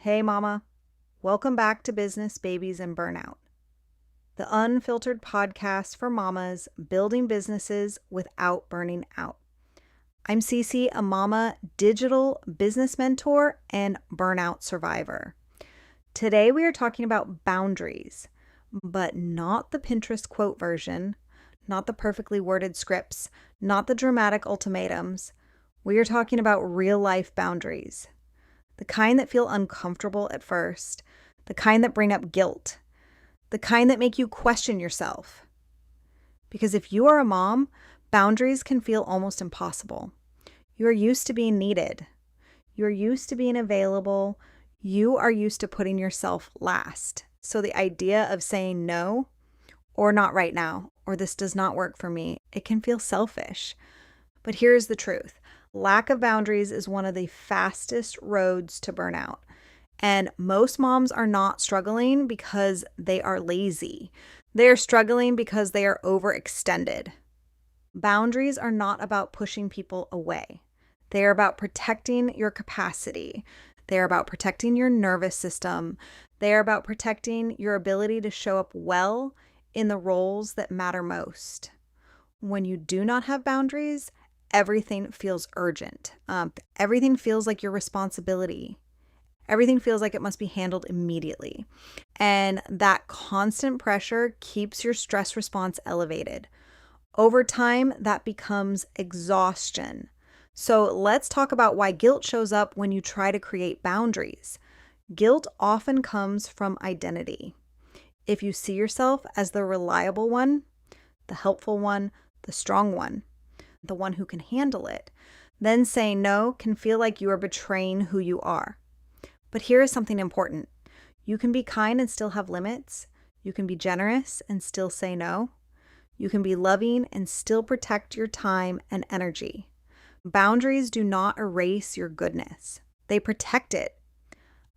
Hey, Mama. Welcome back to Business, Babies, and Burnout, the unfiltered podcast for mamas building businesses without burning out. I'm Cece, a mama, digital business mentor, and burnout survivor. Today, we are talking about boundaries, but not the Pinterest quote version, not the perfectly worded scripts, not the dramatic ultimatums. We are talking about real life boundaries. The kind that feel uncomfortable at first, the kind that bring up guilt, the kind that make you question yourself. Because if you are a mom, boundaries can feel almost impossible. You are used to being needed. You are used to being available. You are used to putting yourself last. So the idea of saying no, or not right now, or this does not work for me, it can feel selfish. But here's the truth. Lack of boundaries is one of the fastest roads to burnout. And most moms are not struggling because they are lazy. They're struggling because they are overextended. Boundaries are not about pushing people away. They are about protecting your capacity. They are about protecting your nervous system. They are about protecting your ability to show up well in the roles that matter most. When you do not have boundaries, everything feels urgent. Everything feels like your responsibility. Everything feels like it must be handled immediately. And that constant pressure keeps your stress response elevated. Over time, that becomes exhaustion. So let's talk about why guilt shows up when you try to create boundaries. Guilt often comes from identity. If you see yourself as the reliable one, the helpful one, the strong one, the one who can handle it, then saying no can feel like you are betraying who you are. But here is something important. You can be kind and still have limits. You can be generous and still say no. You can be loving and still protect your time and energy. Boundaries do not erase your goodness. They protect it.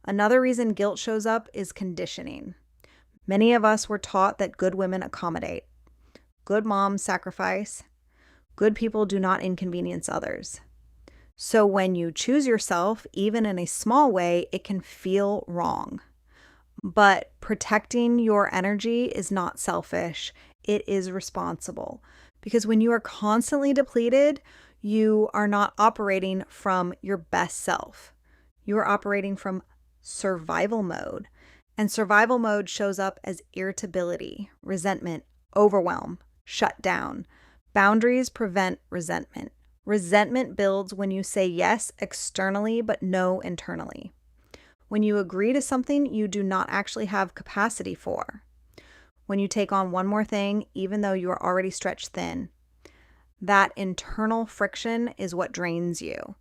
Another reason guilt shows up is conditioning. Many of us were taught that good women accommodate. Good moms sacrifice. Good people do not inconvenience others. So when you choose yourself, even in a small way, it can feel wrong. But protecting your energy is not selfish. It is responsible. Because when you are constantly depleted, you are not operating from your best self. You are operating from survival mode. And survival mode shows up as irritability, resentment, overwhelm, shut down. Boundaries prevent resentment. Resentment builds when you say yes externally but no internally. When you agree to something you do not actually have capacity for. When you take on one more thing even though you are already stretched thin. That internal friction is what drains you.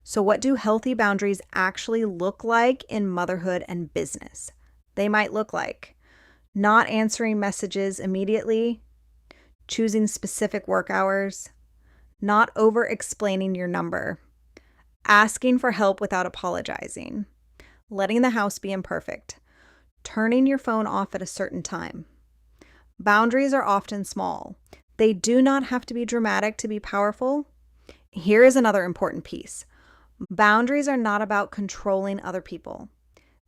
So what do healthy boundaries actually look like in motherhood and business? They might look like not answering messages immediately, choosing specific work hours, not over-explaining your number, asking for help without apologizing, letting the house be imperfect, turning your phone off at a certain time. Boundaries are often small. They do not have to be dramatic to be powerful. Here is another important piece. Boundaries are not about controlling other people.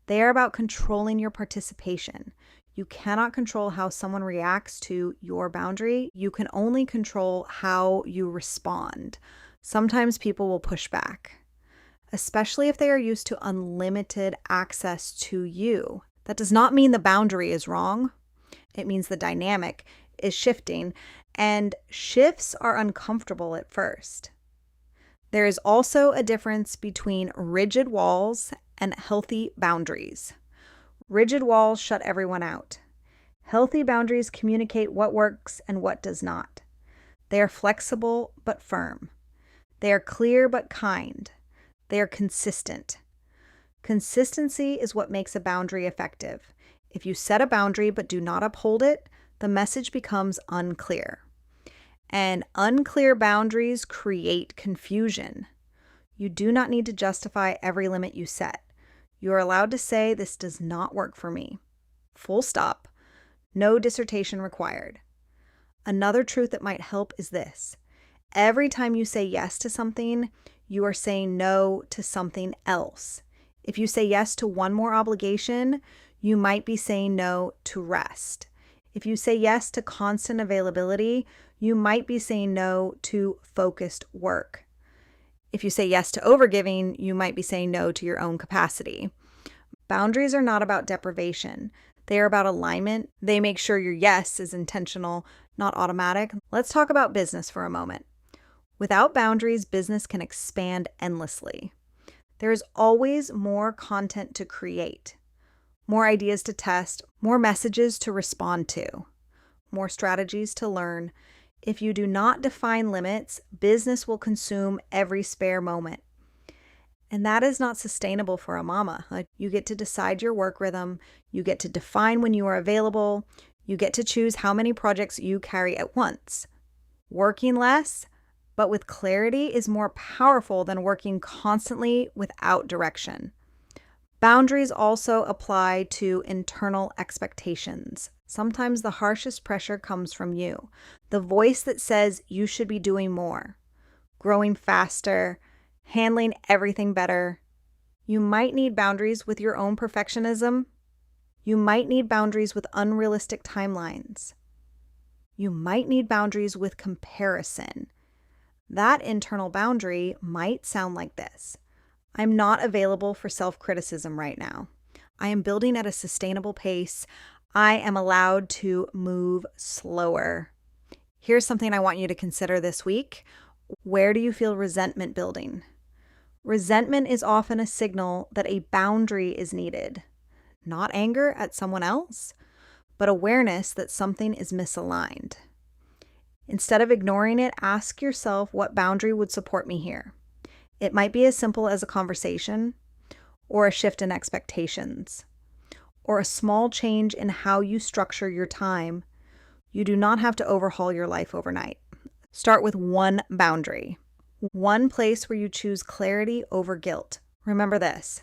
They are about controlling your participation. You cannot control how someone reacts to your boundary. You can only control how you respond. Sometimes people will push back, especially if they are used to unlimited access to you. That does not mean the boundary is wrong. It means the dynamic is shifting, and shifts are uncomfortable at first. There is also a difference between rigid walls and healthy boundaries. Rigid walls shut everyone out. Healthy boundaries communicate what works and what does not. They are flexible but firm. They are clear but kind. They are consistent. Consistency is what makes a boundary effective. If you set a boundary but do not uphold it, the message becomes unclear. And unclear boundaries create confusion. You do not need to justify every limit you set. You are allowed to say, "This does not work for me." Full stop. No dissertation required. Another truth that might help is this. Every time you say yes to something, you are saying no to something else. If you say yes to one more obligation, you might be saying no to rest. If you say yes to constant availability, you might be saying no to focused work. If you say yes to overgiving, you might be saying no to your own capacity. Boundaries are not about deprivation. They are about alignment. They make sure your yes is intentional, not automatic. Let's talk about business for a moment. Without boundaries, business can expand endlessly. There is always more content to create, more ideas to test, more messages to respond to, more strategies to learn. If you do not define limits, business will consume every spare moment. And that is not sustainable for a mama. You get to decide your work rhythm. You get to define when you are available. You get to choose how many projects you carry at once. Working less, but with clarity, is more powerful than working constantly without direction. Boundaries also apply to internal expectations. Sometimes the harshest pressure comes from you, the voice that says you should be doing more, growing faster, handling everything better. You might need boundaries with your own perfectionism. You might need boundaries with unrealistic timelines. You might need boundaries with comparison. That internal boundary might sound like this: I'm not available for self-criticism right now. I am building at a sustainable pace. I am allowed to move slower. Here's something I want you to consider this week. Where do you feel resentment building? Resentment is often a signal that a boundary is needed. Not anger at someone else, but awareness that something is misaligned. Instead of ignoring it, ask yourself what boundary would support me here. It might be as simple as a conversation, or a shift in expectations, or a small change in how you structure your time. You do not have to overhaul your life overnight. Start with one boundary, one place where you choose clarity over guilt. Remember this: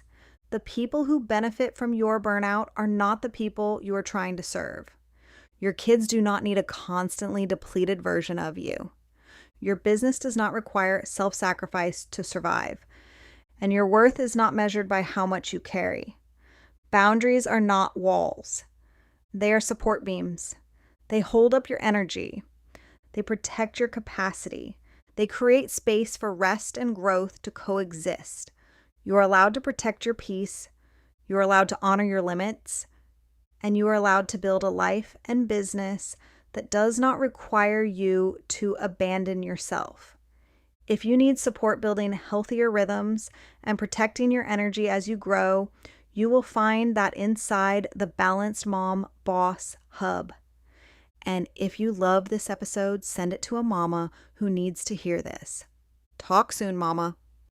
the people who benefit from your burnout are not the people you are trying to serve. Your kids do not need a constantly depleted version of you. Your business does not require self-sacrifice to survive, and your worth is not measured by how much you carry. Boundaries are not walls. They are support beams. They hold up your energy. They protect your capacity. They create space for rest and growth to coexist. You are allowed to protect your peace. You are allowed to honor your limits. And you are allowed to build a life and business that does not require you to abandon yourself. If you need support building healthier rhythms and protecting your energy as you grow, you will find that inside the Balanced Mom Boss Hub. And if you love this episode, send it to a mama who needs to hear this. Talk soon, mama.